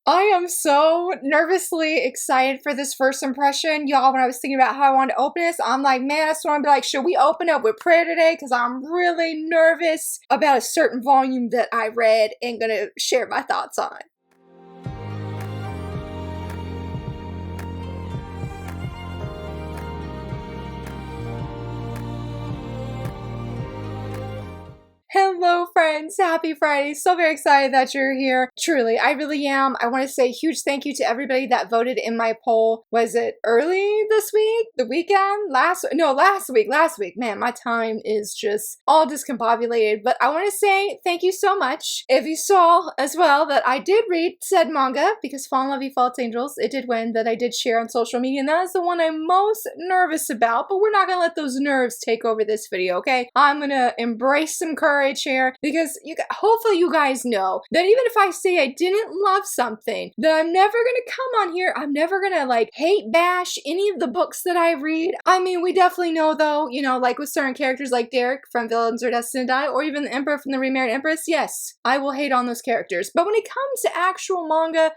I am so nervously excited for this first impression. Y'all, when I was thinking about how I wanted to open this, I'm like, man, I just want to be like, should we open up with prayer today? Because I'm really nervous about a certain volume that I read and gonna share my thoughts on. Hello friends, happy Friday. So very excited that you're here. Truly, I really am. I want to say a huge thank you to everybody that voted in my poll. Was it early this week? The weekend? Last week. Man, my time is just all discombobulated. But I want to say thank you so much. If you saw as well that I did read said manga, because Fall in Love You False Angels, it did win, that I did share on social media, and that is the one I'm most nervous about, but we're not gonna let those nerves take over this video, okay? I'm gonna embrace some courage here, because hopefully you guys know that even if I say I didn't love something, that I'm never gonna come on here, I'm never gonna like hate bash any of the books that I read. I mean, we definitely know though, you know, like with certain characters like Derek from Villains Are Destined to Die, or even the Emperor from The Remarried Empress, yes, I will hate on those characters. But when it comes to actual manga,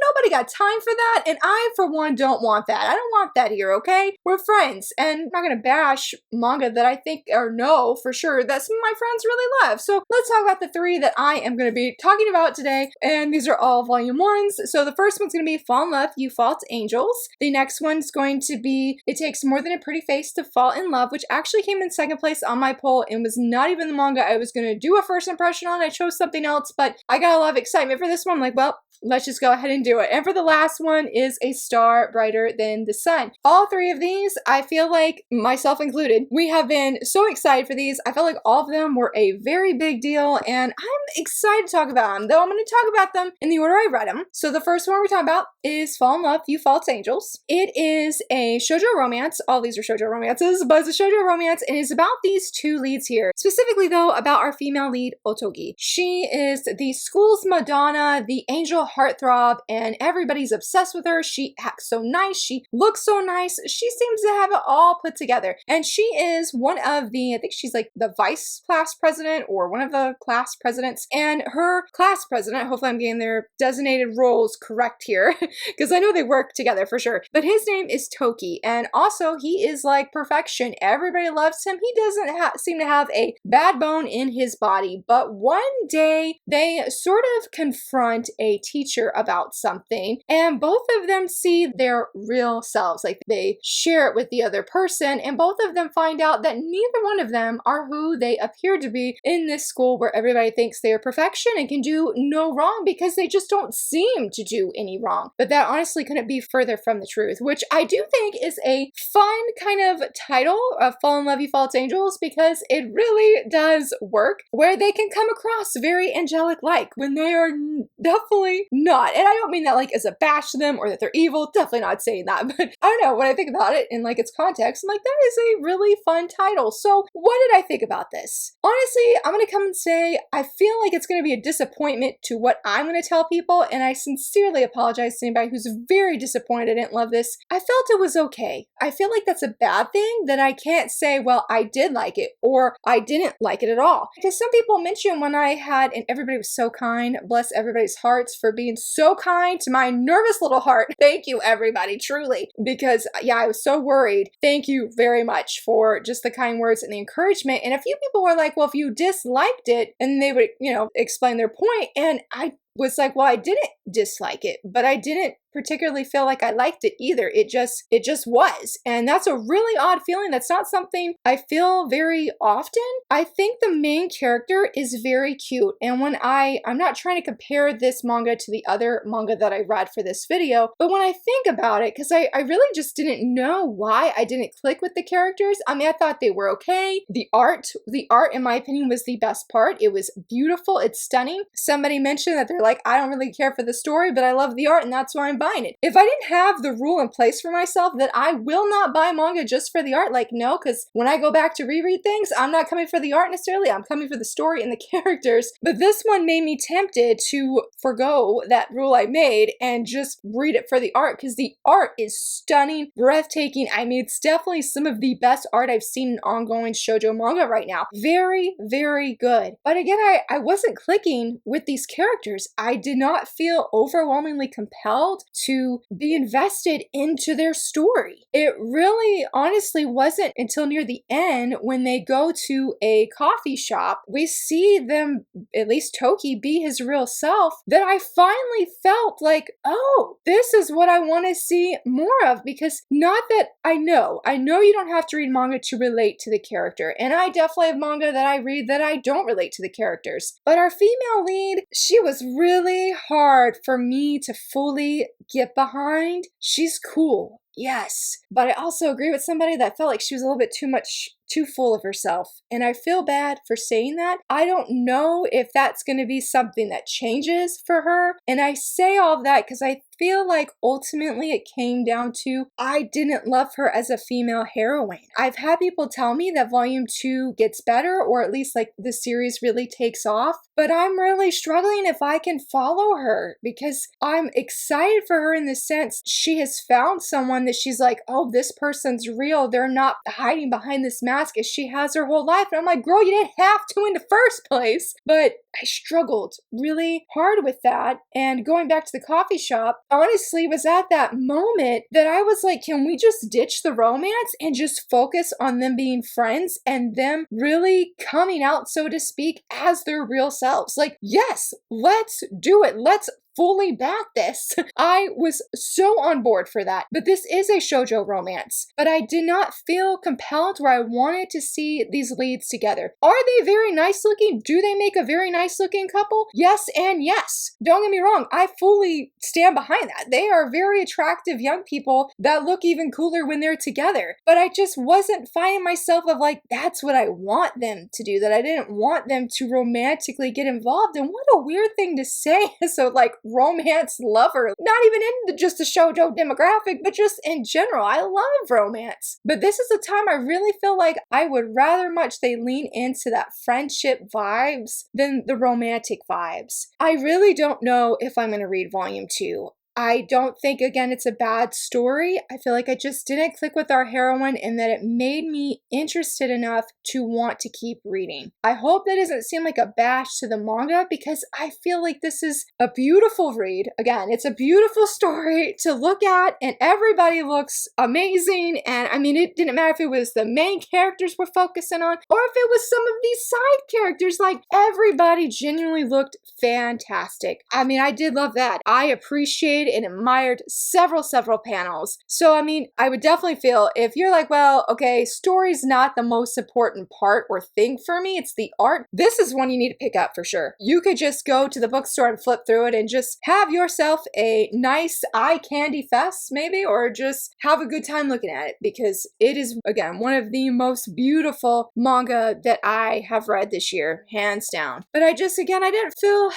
nobody got time for that, and I, for one, don't want that. I don't want that here, okay? We're friends, and I'm not gonna bash manga that I think, or know for sure, that some of my friends really love. So let's talk about the three that I am gonna be talking about today, and these are all volume ones. So the first one's gonna be Fall in Love, You False Angels. The next one's going to be It Takes More Than a Pretty Face to Fall in Love, which actually came in second place on my poll and was not even the manga I was gonna do a first impression on. I chose something else, but I got a lot of excitement for this one. I'm like, well, let's just go ahead and do it. And for the last one is A Star Brighter Than the Sun. All three of these, I feel like, myself included, we have been so excited for these. I felt like all of them were a very big deal, and I'm excited to talk about them, though I'm going to talk about them in the order I read them. So the first one we're talking about is Fall in Love, You False Angels. It is a shoujo romance. All these are shoujo romances, but it's a shoujo romance, and it's about these two leads here. Specifically, though, about our female lead, Otogi. She is the school's Madonna, the angel heartthrob, and everybody's obsessed with her. She acts so nice. She looks so nice. She seems to have it all put together. And she is one of the, I think she's like the vice class president or one of the class presidents. And her class president, hopefully I'm getting their designated roles correct here, because I know they work together for sure. But his name is Toki. And also he is like perfection. Everybody loves him. He doesn't seem to have a bad bone in his body. But one day they sort of confront a teacher about something, and both of them see their real selves. Like they share it with the other person, and both of them find out that neither one of them are who they appear to be in this school where everybody thinks they are perfection and can do no wrong, because they just don't seem to do any wrong. But that honestly couldn't be further from the truth, which I do think is a fun kind of title of Fall in Love, You False Angels, because it really does work, where they can come across very angelic-like when they are definitely not. And I don't mean that like as a bash to them or that they're evil, definitely not saying that, but I don't know, when I think about it in like its context, I'm like, that is a really fun title. So what did I think about this? Honestly, I'm gonna come and say, I feel like it's gonna be a disappointment to what I'm gonna tell people, and I sincerely apologize to anybody who's very disappointed I didn't love this. I felt it was okay. I feel like that's a bad thing, that I can't say, well, I did like it, or I didn't like it at all. Because some people mentioned when I had, and everybody was so kind, bless everybody's hearts for being so kind to my nervous little heart. Thank you, everybody, truly. Because, yeah, I was so worried. Thank you very much for just the kind words and the encouragement. And a few people were like, well, if you disliked it, and they would, you know, explain their point. And I was like, well, I didn't dislike it, but I didn't particularly feel like I liked it either. It just was. And that's a really odd feeling. That's not something I feel very often. I think the main character is very cute. And when I'm not trying to compare this manga to the other manga that I read for this video, but when I think about it, because I really just didn't know why I didn't click with the characters. I mean, I thought they were okay. The art, in my opinion, was the best part. It was beautiful. It's stunning. Somebody mentioned that they're like, I don't really care for the story, but I love the art, and that's why I'm buying it. If I didn't have the rule in place for myself that I will not buy manga just for the art, like no, because when I go back to reread things, I'm not coming for the art necessarily, I'm coming for the story and the characters. But this one made me tempted to forgo that rule I made and just read it for the art, because the art is stunning, breathtaking. I mean, it's definitely some of the best art I've seen in ongoing shoujo manga right now. Very, very good. But again, I wasn't clicking with these characters. I did not feel overwhelmingly compelled to be invested into their story. It really honestly wasn't until near the end when they go to a coffee shop, we see them, at least Toki, be his real self, that I finally felt like, oh, this is what I want to see more of. Because not that I know you don't have to read manga to relate to the character, and I definitely have manga that I read that I don't relate to the characters, but our female lead, she was really hard for me to fully get behind. She's cool, yes, but I also agree with somebody that felt like she was a little bit too full of herself. And I feel bad for saying that. I don't know if that's going to be something that changes for her. And I say all of that because I feel like ultimately it came down to I didn't love her as a female heroine. I've had people tell me that volume 2 gets better, or at least like the series really takes off, but I'm really struggling if I can follow her because I'm excited for her in the sense she has found someone that she's like, oh, this person's real. They're not hiding behind this mask as she has her whole life. And I'm like, girl, you didn't have to in the first place. But I struggled really hard with that. And going back to the coffee shop, honestly was at that moment that I was like, can we just ditch the romance and just focus on them being friends and them really coming out, so to speak, as their real selves? Like, yes, let's do it. Let's fully back this. I was so on board for that. But this is a shoujo romance. But I did not feel compelled where I wanted to see these leads together. Are they very nice looking? Do they make a very nice looking couple? Yes and yes. Don't get me wrong. I fully stand behind that. They are very attractive young people that look even cooler when they're together. But I just wasn't finding myself of like, that's what I want them to do. That I didn't want them to romantically get involved. And what a weird thing to say. So like, romance lover, not even in just the shoujo demographic, but just in general. I love romance. But this is a time I really feel like I would rather much they lean into that friendship vibes than the romantic vibes. I really don't know if I'm going to read volume 2. I don't think, again, it's a bad story. I feel like I just didn't click with our heroine and that it made me interested enough to want to keep reading. I hope that doesn't seem like a bash to the manga because I feel like this is a beautiful read. Again, it's a beautiful story to look at and everybody looks amazing. And I mean, it didn't matter if it was the main characters we're focusing on or if it was some of these side characters, like everybody genuinely looked fantastic. I mean, I did love that. I appreciated and admired several panels. So, I mean, I would definitely feel if you're like, well, okay, story's not the most important part or thing for me, it's the art. This is one you need to pick up for sure. You could just go to the bookstore and flip through it and just have yourself a nice eye candy fest, maybe, or just have a good time looking at it because it is, again, one of the most beautiful manga that I have read this year, hands down. But I didn't feel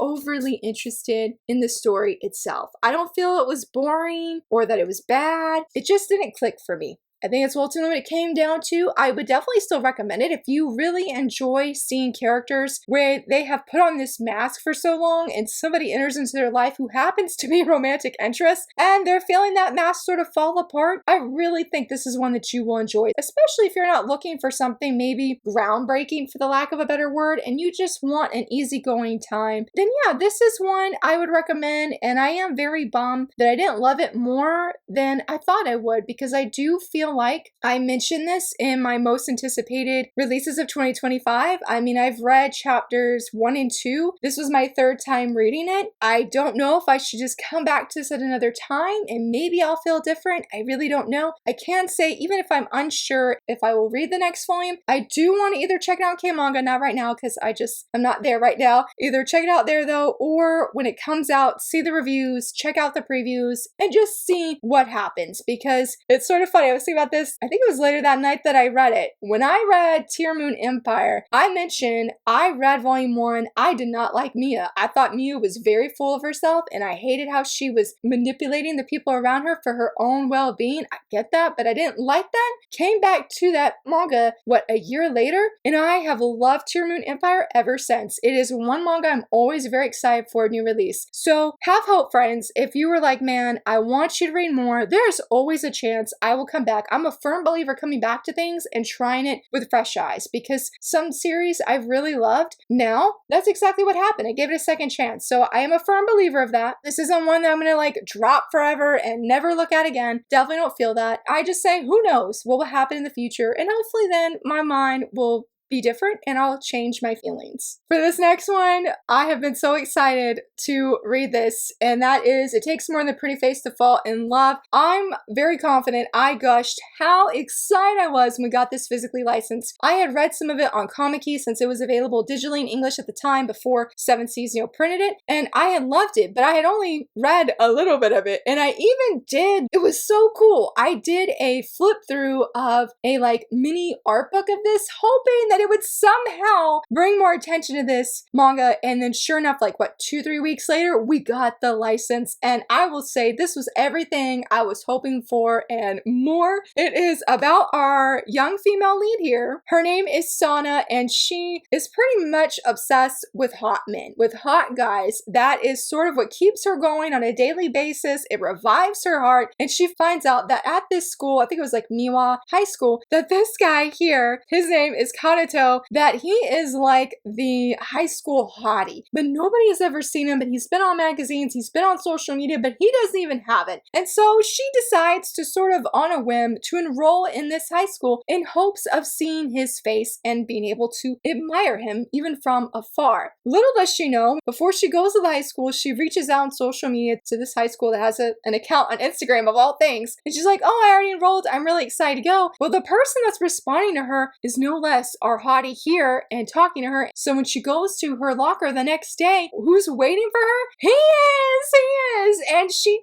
overly interested in the story itself. I don't feel it was boring or that it was bad. It just didn't click for me. I think it's ultimately what it came down to. I would definitely still recommend it if you really enjoy seeing characters where they have put on this mask for so long and somebody enters into their life who happens to be a romantic interest and they're feeling that mask sort of fall apart. I really think this is one that you will enjoy, especially if you're not looking for something maybe groundbreaking for the lack of a better word and you just want an easygoing time. Then yeah, this is one I would recommend, and I am very bummed that I didn't love it more than I thought I would because I do feel like I mentioned this in my most anticipated releases of 2025. I mean, I've read chapters 1 and 2. This was my third time reading it. I don't know if I should just come back to this at another time and maybe I'll feel different. I really don't know. I can say, even if I'm unsure if I will read the next volume, I do want to either check it out K-Manga, not right now because I'm not there right now. Either check it out there though, or when it comes out, see the reviews, check out the previews, and just see what happens because it's sort of funny. I was thinking about this, I think it was later that night that I read it. When I read Tear Moon Empire, I mentioned I read volume 1. I did not like Mia. I thought Mia was very full of herself and I hated how she was manipulating the people around her for her own well-being. I get that, but I didn't like that. Came back to that manga, a year later, and I have loved Tear Moon Empire ever since. It is one manga I'm always very excited for a new release. So have hope, friends. If you were like, man, I want you to read more, there's always a chance I will come back I'm a firm believer coming back to things and trying it with fresh eyes, because some series I've really loved, now that's exactly what happened. I gave it a second chance. So I am a firm believer of that. This isn't one that I'm gonna like drop forever and never look at again. Definitely don't feel that. I just say, who knows what will happen in the future, and hopefully then my mind will be different and I'll change my feelings. For this next one, I have been so excited to read this, and that is It Takes More Than a Pretty Face to Fall in Love. I'm very confident. I gushed how excited I was when we got this physically licensed. I had read some of it on Comic Key since it was available digitally in English at the time before 7 Seas printed it, and I had loved it, but I had only read a little bit of it, and I even did, it was so cool, I did a flip through of a like mini art book of this, hoping that it would somehow bring more attention to this manga. And then sure enough, like what, 2-3 weeks later, we got the license, and I will say this was everything I was hoping for and more. It is about our young female lead here. Her name is Sana, and she is pretty much obsessed with hot men, with hot guys. That is sort of what keeps her going on a daily basis. It revives her heart, and she finds out that at this school, I think it was like Miwa High School, that this guy here, his name is Kanata, that he is like the high school hottie, but nobody has ever seen him, but he's been on magazines, he's been on social media, but he doesn't even have it. And so she decides to sort of on a whim to enroll in this high school in hopes of seeing his face and being able to admire him even from afar. Little does she know, before she goes to the high school, she reaches out on social media to this high school that has an account on Instagram of all things, and she's like, oh, I already enrolled, I'm really excited to go. Well, the person that's responding to her is no less our hottie here and talking to her. So when she goes to her locker the next day, who's waiting for her? He is! And he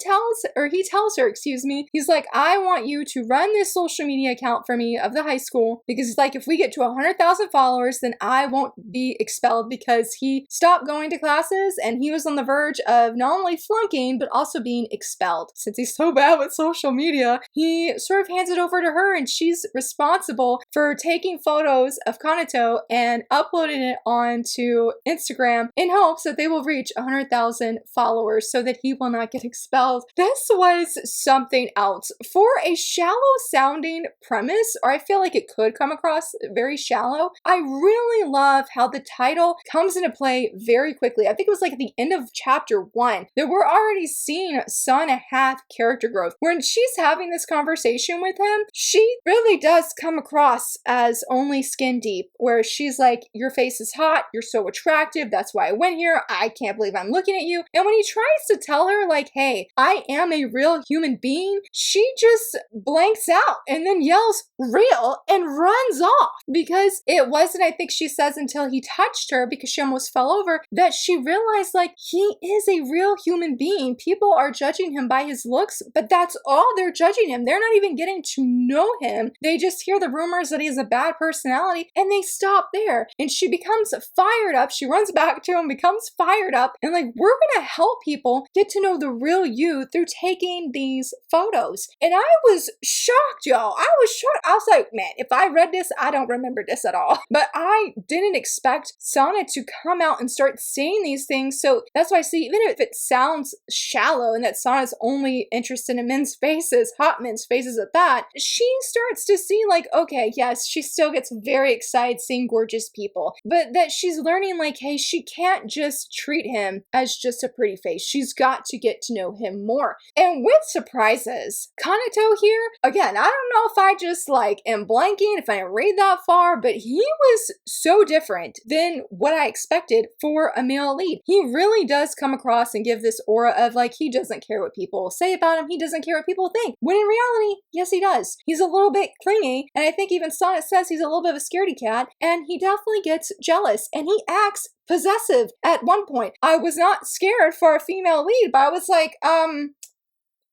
tells her, excuse me, he's like, I want you to run this social media account for me of the high school, because it's like, if we get to 100,000 followers, then I won't be expelled, because he stopped going to classes and he was on the verge of not only flunking, but also being expelled. Since he's so bad with social media, he sort of hands it over to her, and she's responsible for taking photos of Kanato and uploading it onto Instagram in hopes that they will reach 100,000 followers so that he will not get expelled. This was something else. For a shallow sounding premise, or I feel like it could come across very shallow, I really love how the title comes into play very quickly. I think it was like at the end of chapter 1 that we're already seeing Sana have character growth. When she's having this conversation with him, she really does come across as only skin deep, where she's like, your face is hot, you're so attractive, that's why I went here, I can't believe I'm looking at you. And when he tries to tell her like, hey, I am a real human being, she just blanks out and then yells real and runs off, because it wasn't, I think she says, until he touched her, because she almost fell over, that she realized like, he is a real human being. People are judging him by his looks, but that's all they're judging him. They're not even getting to know him. They just hear the rumors that he has a bad personality and they stop there. And she becomes fired up. She runs back to him, becomes fired up, and like, we're gonna help people get to know the real you through taking these photos. And I was shocked, y'all. I was shocked. I was like, man, if I read this, I don't remember this at all. But I didn't expect Sana to come out and start saying these things. So that's why I see, even if it sounds shallow and that Sana's only interested in men's faces, hot men's faces at that, she starts to see like, okay, yes, she still gets very excited seeing gorgeous people, but that she's learning like, hey, she can't just treat him as just a pretty face. She's got to get to know him more. And with surprises, Kanato here, again, I don't know if I just like am blanking, if I didn't read that far, but he was so different than what I expected for a male lead. He really does come across and give this aura of like, he doesn't care what people say about him, he doesn't care what people think. When in reality, yes, he does. He's a little bit clingy, and I think even Sonnet says he's a little bit of a scaredy cat, and he definitely gets jealous, and he acts possessive at one point. I was not scared for a female lead, but I was like,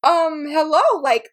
hello, like,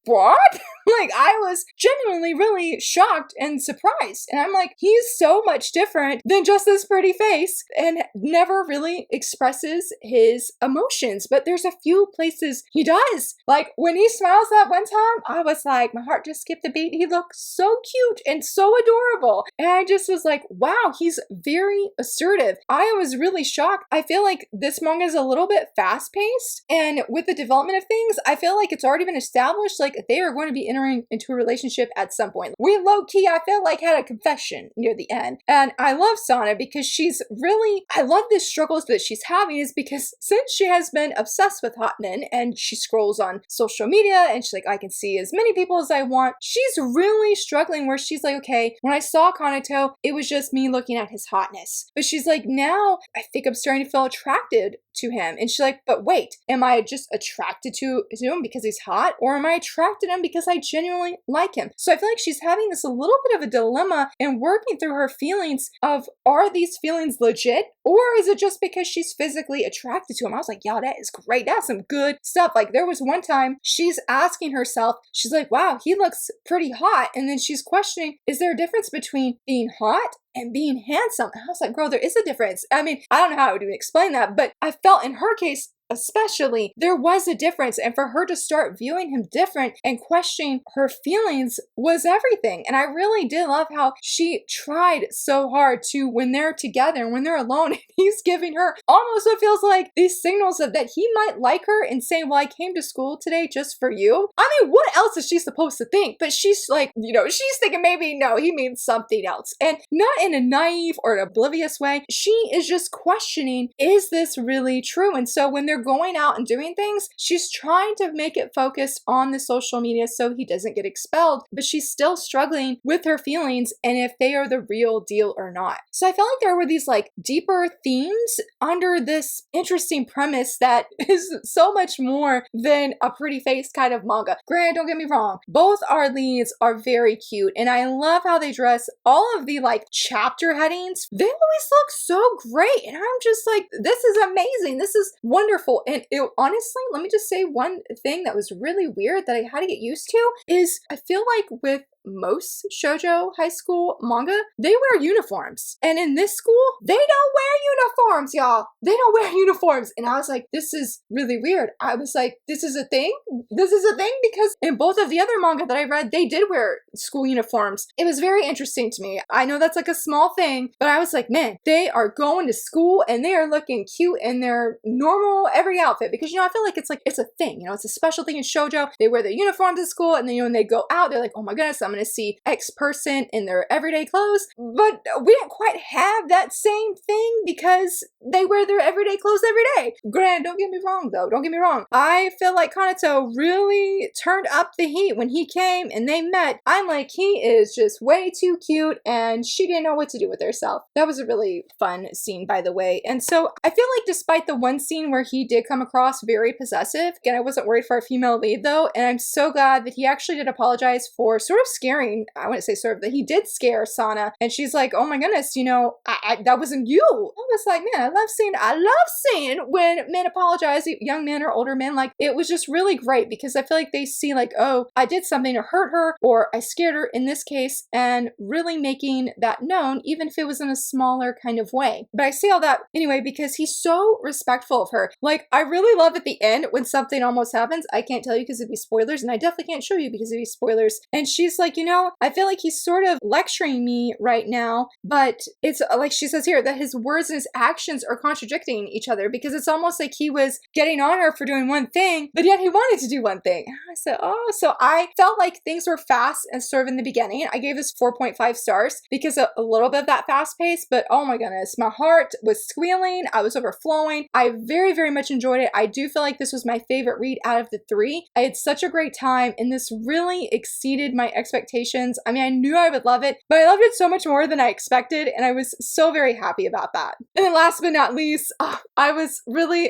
what? Like, I was genuinely really shocked and surprised. And I'm like, he's so much different than just this pretty face and never really expresses his emotions. But there's a few places he does. Like, when he smiles that one time, I was like, my heart just skipped a beat. He looked so cute and so adorable. And I just was like, wow, he's very assertive. I was really shocked. I feel like this manga is a little bit fast-paced. And with the development of things, I feel like it's already been established, like, like they are going to be entering into a relationship at some point. We low-key, I feel like, had a confession near the end. And I love Sana because she's really, I love the struggles that she's having is because since she has been obsessed with hot men and she scrolls on social media and she's like, I can see as many people as I want, she's really struggling where she's like, okay, when I saw Kaneto, it was just me looking at his hotness. But she's like, now I think I'm starting to feel attracted to him. And she's like, but wait, am I just attracted to him because he's hot? Or am I attracted to him because I genuinely like him? So I feel like she's having this a little bit of a dilemma and working through her feelings of, are these feelings legit? Or is it just because she's physically attracted to him? I was like, y'all, that is great. That's some good stuff. Like there was one time she's asking herself, she's like, wow, he looks pretty hot. And then she's questioning, is there a difference between being hot and being handsome? And I was like, girl, there is a difference. I mean, I don't know how I would even explain that, but I felt in her case, especially, there was a difference, and for her to start viewing him different and questioning her feelings was everything. And I really did love how she tried so hard to, when they're together and when they're alone, he's giving her almost what feels like these signals of that he might like her and saying, well, I came to school today just for you. I mean, what else is she supposed to think? But she's like, you know, she's thinking maybe no, he means something else, and not in a naive or an oblivious way. She is just questioning, is this really true? And so when they're going out and doing things, she's trying to make it focused on the social media so he doesn't get expelled, but she's still struggling with her feelings and if they are the real deal or not. So I felt like there were these like deeper themes under this interesting premise that is so much more than a pretty face kind of manga. Granted, don't get me wrong, both our leads are very cute and I love how they dress. All of the like chapter headings, they always look so great and I'm just like, this is amazing, this is wonderful. And it, honestly, let me just say one thing that was really weird that I had to get used to is I feel like with most shoujo high school manga, they wear uniforms. And in this school, they don't wear uniforms, y'all. They don't wear uniforms. And I was like, this is really weird. I was like, this is a thing? This is a thing? Because in both of the other manga that I read, they did wear school uniforms. It was very interesting to me. I know that's like a small thing, but I was like, man, they are going to school and they are looking cute in their normal every outfit. Because, you know, I feel like it's a thing. You know, it's a special thing in shoujo. They wear their uniforms at school and then, you know, when they go out, they're like, oh my goodness, I'm going to see X person in their everyday clothes. But we didn't quite have that same thing because they wear their everyday clothes every day. Granted, don't get me wrong though. Don't get me wrong. I feel like Kaneto really turned up the heat when he came and they met. I'm like, he is just way too cute and she didn't know what to do with herself. That was a really fun scene, by the way. And so I feel like despite the one scene where he did come across very possessive, again, I wasn't worried for a female lead though, and I'm so glad that he actually did apologize for sort of scaring, I wouldn't say sort of, that he did scare Sana. And she's like, oh my goodness, you know, that wasn't you. I was like, man, I love seeing when men apologize, young men or older men. Like, it was just really great because I feel like they see like, oh, I did something to hurt her or I scared her in this case, and really making that known, even if it was in a smaller kind of way. But I say all that anyway because he's so respectful of her. Like, I really love at the end when something almost happens. I can't tell you because it'd be spoilers, and I definitely can't show you because it'd be spoilers. And she's like, you know, I feel like he's sort of lecturing me right now, but it's like she says here that his words and his actions are contradicting each other because it's almost like he was getting on her for doing one thing, but yet he wanted to do one thing. And I said, oh, so I felt like things were fast and sort of in the beginning. I gave this 4.5 stars because a little bit of that fast pace, but oh my goodness, my heart was squealing. I was overflowing. I very, very much enjoyed it. I do feel like this was my favorite read out of the three. I had such a great time and this really exceeded my expectations. I mean, I knew I would love it, but I loved it so much more than I expected and I was so very happy about that. And then last but not least, I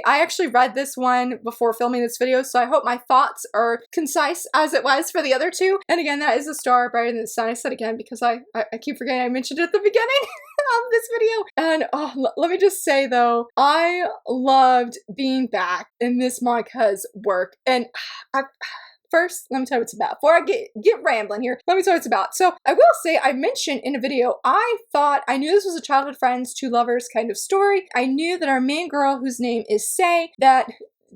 actually read this one before filming this video, so I hope my thoughts are concise as it was for the other two. And again, that is A Star Brighter Than the Sun. I said again because I keep forgetting I mentioned it at the beginning of this video. And let me just say though, I loved being back in this manga's work. And first, let me tell you what it's about. Before I get rambling here, let me tell you what it's about. So I will say, I mentioned in a video, I knew this was a childhood friends, two lovers kind of story. I knew that our main girl, whose name is Sei, that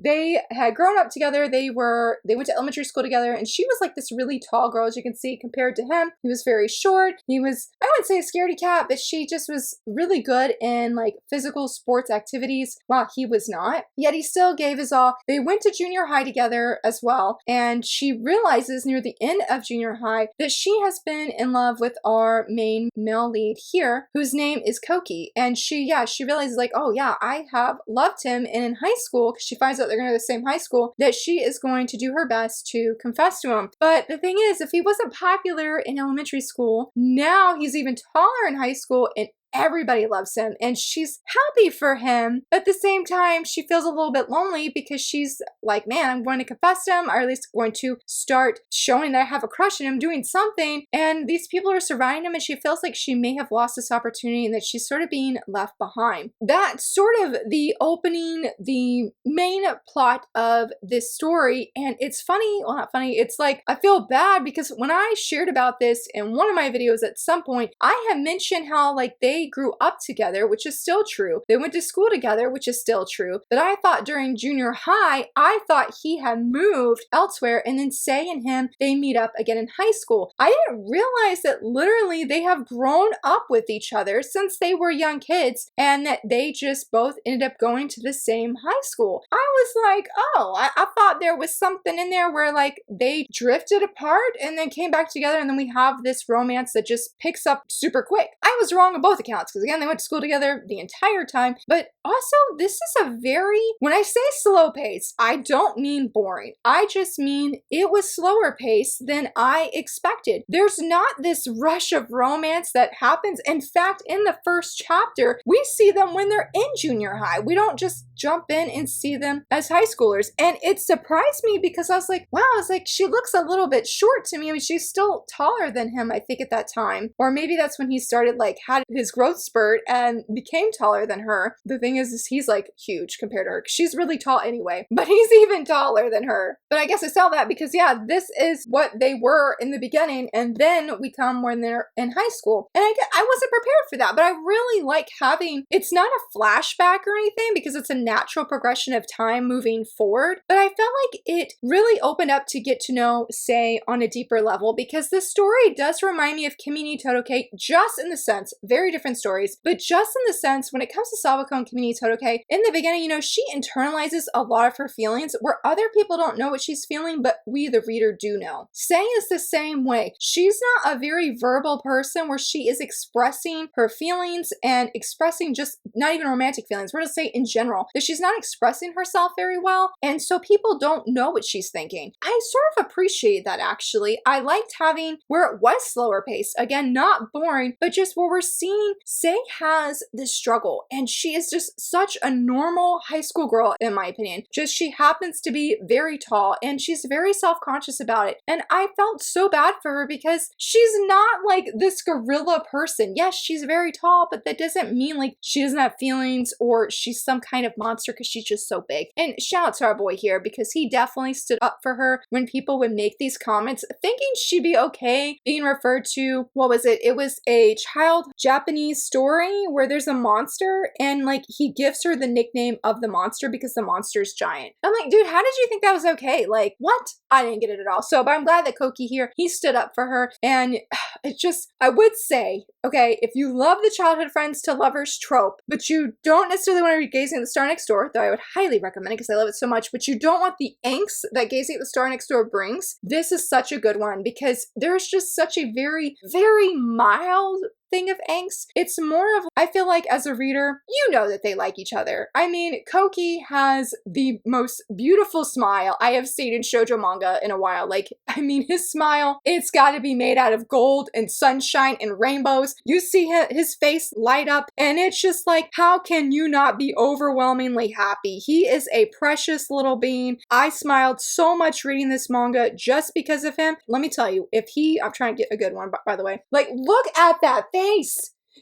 they had grown up together. They went to elementary school together, and she was like this really tall girl, as you can see, compared to him. He was very short. He was, I wouldn't say a scaredy cat, but she just was really good in like physical sports activities while he was not. Yet he still gave his all. They went to junior high together as well, and she realizes near the end of junior high that she has been in love with our main male lead here, whose name is Koki. And she realizes like, oh yeah, I have loved him. And in high school, because she finds out they're going to go to the same high school, that she is going to do her best to confess to him. But the thing is, if he wasn't popular in elementary school, now he's even taller in high school, and everybody loves him, and she's happy for him. But at the same time, she feels a little bit lonely because she's like, man, I'm going to confess to him, or at least going to start showing that I have a crush on him, doing something. And these people are surrounding him, and she feels like she may have lost this opportunity and that she's sort of being left behind. That's sort of the opening, the main plot of this story. And it's funny, well, not funny, it's like, I feel bad because when I shared about this in one of my videos at some point, I had mentioned how like they grew up together, which is still true. They went to school together, which is still true. But I thought during junior high, I thought he had moved elsewhere, and then Sei and him, they meet up again in high school. I didn't realize that literally they have grown up with each other since they were young kids, and that they just both ended up going to the same high school. I was like, oh, I thought there was something in there where like they drifted apart and then came back together, and then we have this romance that just picks up super quick. I was wrong on both accounts, because again, they went to school together the entire time. But also, this is a very, when I say slow pace, I don't mean boring. I just mean it was slower paced than I expected. There's not this rush of romance that happens. In fact, in the first chapter, we see them when they're in junior high. We don't just jump in and see them as high schoolers. And it surprised me because I was like, wow, I was like, she looks a little bit short to me. I mean, she's still taller than him, I think, at that time. Or maybe that's when he started like had his growth spurt and became taller than her. The thing is he's like huge compared to her. She's really tall anyway, but he's even taller than her. But I guess I saw that because yeah, this is what they were in the beginning, and then we come when they're in high school. And I wasn't prepared for that, but I really like having, it's not a flashback or anything because it's a natural progression of time moving forward, but I felt like it really opened up to get to know Sei on a deeper level, because this story does remind me of Kimi ni Todoke, just in the sense, very different stories, but just in the sense when it comes to Sawako and Kimi ni Todoke, in the beginning, you know, she internalizes a lot of her feelings where other people don't know what she's feeling, but we, the reader, do know. Sei is the same way. She's not a very verbal person where she is expressing her feelings and expressing just not even romantic feelings. We're to say in general that she's not expressing herself very well, and so people don't know what she's thinking. I sort of appreciate that, actually. I liked having where it was slower pace. Again, not boring, but just where we're seeing Sei has this struggle, and she is just such a normal high school girl, in my opinion. Just she happens to be very tall, and she's very self-conscious about it. And I felt so bad for her because she's not like this gorilla person. Yes, she's very tall, but that doesn't mean like she doesn't have feelings or she's some kind of monster because she's just so big. And shout out to our boy here because he definitely stood up for her when people would make these comments thinking she'd be okay being referred to, what was it? It was a child Japanese story where there's a monster and like he gives her the nickname of the monster because the monster's giant. I'm like, dude, how did you think that was okay? Like, what? I didn't get it at all. So, but I'm glad that Koki here, he stood up for her. And it's just, I would say, okay, if you love the childhood friends to lovers trope, but you don't necessarily want to read Gazing at the Star Next Door, though I would highly recommend it because I love it so much, but you don't want the angst that Gazing at the Star Next Door brings, this is such a good one because there's just such a very, very mild thing of angst. It's more of, I feel like as a reader, you know that they like each other. I mean, Koki has the most beautiful smile I have seen in shoujo manga in a while. Like, I mean, his smile, it's got to be made out of gold and sunshine and rainbows. You see his face light up and it's just like, how can you not be overwhelmingly happy? He is a precious little being. I smiled so much reading this manga just because of him. Let me tell you, if he, I'm trying to get a good one, by the way, like, look at that face.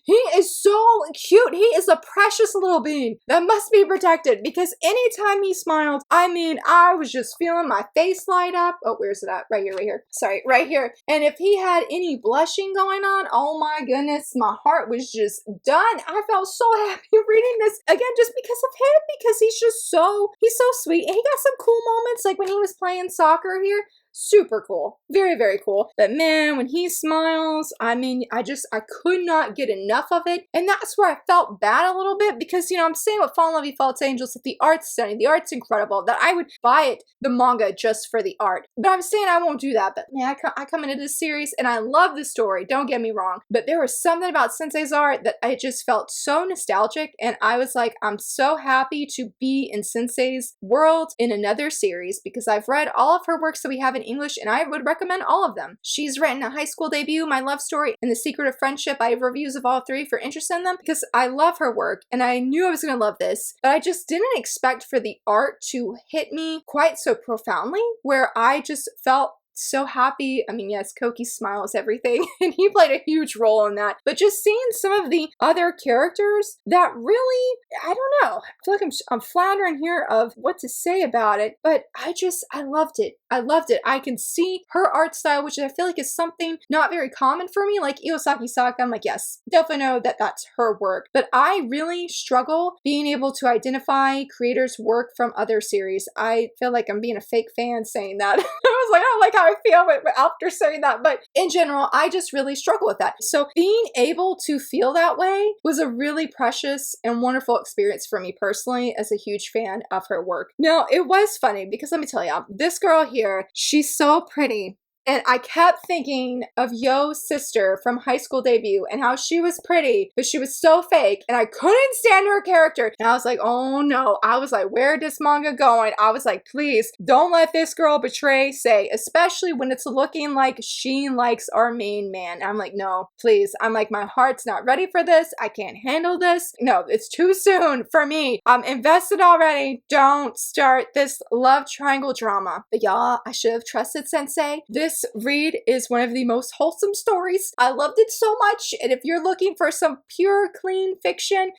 He is so cute. He is a precious little being that must be protected because anytime he smiled, I mean, I was just feeling my face light up. Oh, where's it at? Right here, right here. Sorry, right here. And if he had any blushing going on, oh my goodness, my heart was just done. I felt so happy reading this again just because of him, because he's so sweet. And he got some cool moments like when he was playing soccer here. Super cool. Very, very cool. But man, when he smiles, I mean, I could not get enough of it. And that's where I felt bad a little bit because, you know, I'm saying with Fall in Love You False Angels that the art's stunning, the art's incredible, that I would buy it, the manga, just for the art. But I'm saying I won't do that. But man, I come into this series and I love the story, don't get me wrong. But there was something about Sensei's art that I just felt so nostalgic. And I was like, I'm so happy to be in Sensei's world in another series because I've read all of her works that we have in English, and I would recommend all of them. She's written a high school debut, My Love Story, and The Secret of Friendship. I have reviews of all three if you're interested in them because I love her work and I knew I was going to love this, but I just didn't expect for the art to hit me quite so profoundly where I just felt so happy. I mean, yes, Koki's smile is everything, and he played a huge role in that. But just seeing some of the other characters that really, I don't know, I feel like I'm floundering here of what to say about it, but I loved it. I loved it. I can see her art style, which I feel like is something not very common for me, like Iosaki Saka. I'm like, yes, definitely know that that's her work. But I really struggle being able to identify creators' work from other series. I feel like I'm being a fake fan saying that. I was like, I don't like how I feel after saying that, but in general, I just really struggle with that. So being able to feel that way was a really precious and wonderful experience for me personally as a huge fan of her work. Now, it was funny because let me tell you, this girl here, she's so pretty. And I kept thinking of Yo's sister from High School Debut and how she was pretty, but she was so fake and I couldn't stand her character. And I was like, oh no. I was like, where is this manga going? I was like, please don't let this girl betray Sei, especially when it's looking like she likes our main man. And I'm like, no, please. I'm like, my heart's not ready for this. I can't handle this. No, it's too soon for me. I'm invested already. Don't start this love triangle drama. But y'all, I should have trusted Sensei. This read is one of the most wholesome stories. I loved it so much. And if you're looking for some pure, clean fiction,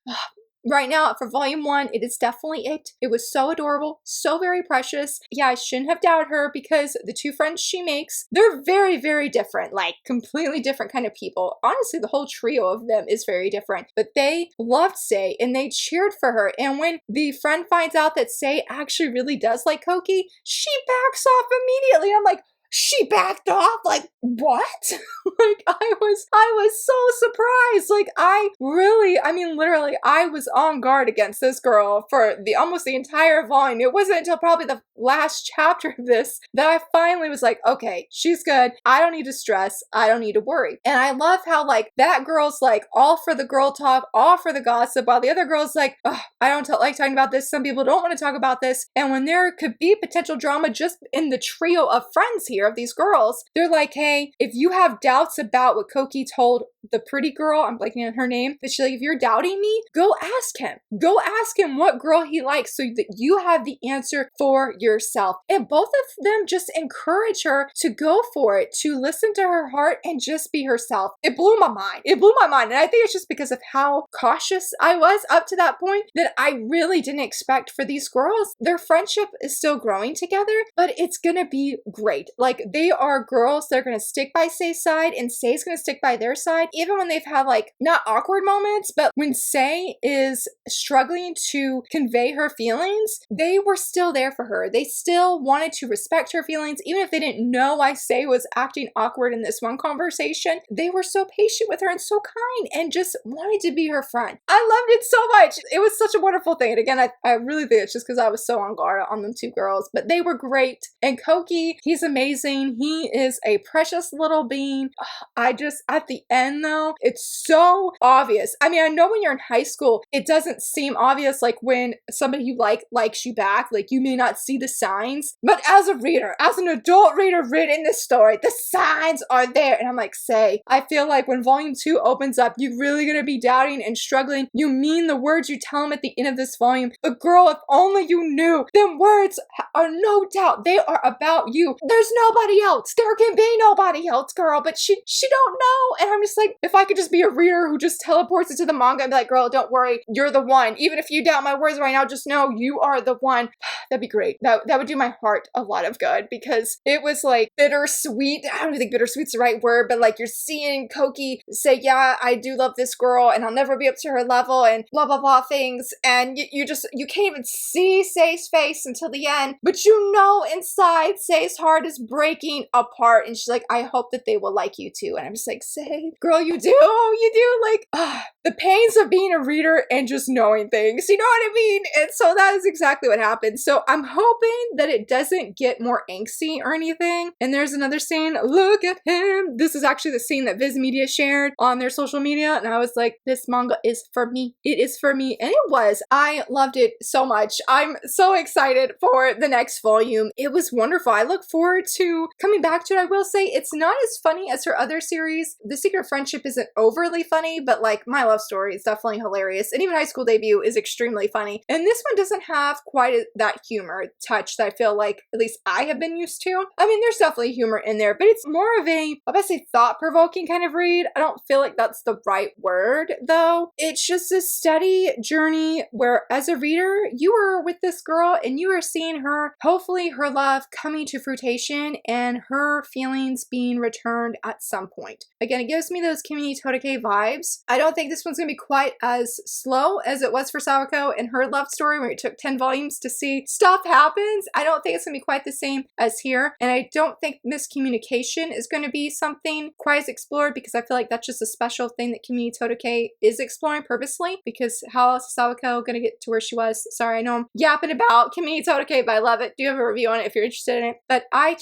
right now, for volume 1, it is definitely it. It was so adorable, so very precious. Yeah, I shouldn't have doubted her because the two friends she makes, they're very, very different, like completely different kind of people. Honestly, the whole trio of them is very different, but they loved Sei and they cheered for her. And when the friend finds out that Sei actually really does like Koki, she backs off immediately. I'm like, she backed off? Like, what? Like, I was so surprised. Like, I mean, literally, I was on guard against this girl for almost the entire volume. It wasn't until probably the last chapter of this that I finally was like, okay, she's good. I don't need to stress. I don't need to worry. And I love how, like, that girl's like all for the girl talk, all for the gossip, while the other girl's like, oh, I don't like talking about this. Some people don't want to talk about this. And when there could be potential drama just in the trio of friends here, of these girls, they're like, hey, if you have doubts about what Koki told the pretty girl, I'm blanking on her name, but she's like, if you're doubting me, go ask him. Go ask him what girl he likes so that you have the answer for yourself. And both of them just encourage her to go for it, to listen to her heart and just be herself. It blew my mind. It blew my mind. And I think it's just because of how cautious I was up to that point that I really didn't expect for these girls. Their friendship is still growing together, but it's gonna be great. Like, they are girls that are gonna stick by Sei's side and Sei's gonna stick by their side, even when they've had like not awkward moments, but when Sei is struggling to convey her feelings, they were still there for her. They still wanted to respect her feelings, even if they didn't know why Sei was acting awkward in this one conversation. They were so patient with her and so kind and just wanted to be her friend. I loved it so much. It was such a wonderful thing. And again, I really think it's just because I was so on guard on them two girls, but they were great. And Koki, he's amazing. He is a precious little being. At the end though, it's so obvious. I mean, I know when you're in high school, it doesn't seem obvious, like when somebody you like likes you back, like you may not see the signs, but as a reader, as an adult reader reading this story, the signs are there. And I'm like, Sei, I feel like when volume 2 opens up, you're really gonna be doubting and struggling. You mean the words you tell him at the end of this volume, but girl, if only you knew, them words are no doubt, they are about you. There's nobody else. There can be nobody else, girl, but she don't know. And I'm just like, if I could just be a reader who just teleports into the manga and be like, girl, don't worry, you're the one. Even if you doubt my words right now, just know you are the one. That'd be great. That would do my heart a lot of good, because it was like bittersweet. I don't even think bittersweet's the right word, but like you're seeing Koki say, yeah, I do love this girl and I'll never be up to her level and blah, blah, blah things. And you can't even see Sei's face until the end, but you know inside Sei's heart is breaking apart. And she's like, I hope that they will like you too. And I'm just like, Sei, girl, you do. Like, the pains of being a reader and just knowing things. You know what I mean? And so that is exactly what happened. So I'm hoping that it doesn't get more angsty or anything. And there's another scene. Look at him. This is actually the scene that Viz Media shared on their social media. And I was like, this manga is for me. It is for me. And it was. I loved it so much. I'm so excited for the next volume. It was wonderful. I look forward to coming back to it. I will say it's not as funny as her other series. The Secret Friendship isn't overly funny, but like my love story is definitely hilarious. And even High School Debut is extremely funny. And this one doesn't have quite that humor touch that I feel like at least I have been used to. I mean, there's definitely humor in there, but it's more of a, I'm gonna say thought-provoking kind of read. I don't feel like that's the right word though. It's just a steady journey where as a reader, you are with this girl and you are seeing her, hopefully her love coming to fruition and her feelings being returned at some point. Again, it gives me those Kimi Todake vibes. I don't think this one's gonna be quite as slow as it was for Sawako and her love story where it took 10 volumes to see stuff happens. I don't think it's gonna be quite the same as here. And I don't think miscommunication is gonna be something quite as explored, because I feel like that's just a special thing that Kimi Todake is exploring purposely, because how else is Sawako gonna get to where she was? Sorry, I know I'm yapping about Kimi Todake, but I love it. Do have a review on it if you're interested in it. But I'm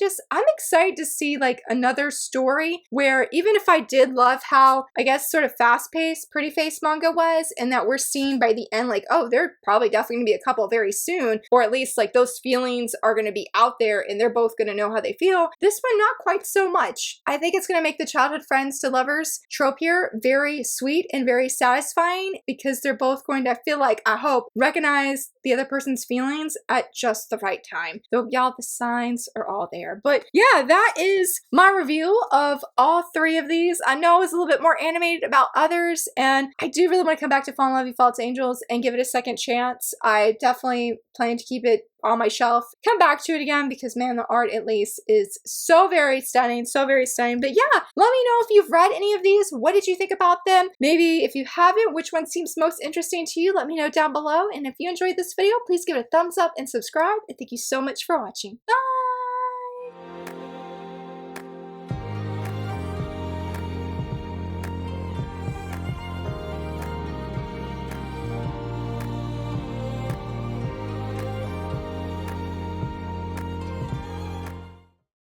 excited to see like another story where, even if I did love how, I guess, sort of fast-paced Pretty Face manga was, and that we're seeing by the end, like, oh, they're probably definitely gonna be a couple very soon, or at least like those feelings are gonna be out there and they're both gonna know how they feel. This one, not quite so much. I think it's gonna make the childhood friends to lovers trope here very sweet and very satisfying, because they're both going to feel like, I hope, recognize the other person's feelings at just the right time. Though, y'all, the signs are all there. But yeah, that is my review of all three of these. I know I was a little bit more animated about others, and I do really want to come back to Fall in Love You Fall to Angels and give it a second chance. I definitely plan to keep it on my shelf, come back to it again, because man, the art at least is so very stunning, so very stunning. But yeah, let me know if you've read any of these. What did you think about them? Maybe if you haven't, which one seems most interesting to you? Let me know down below. And if you enjoyed this video, please give it a thumbs up and subscribe. And thank you so much for watching. Bye!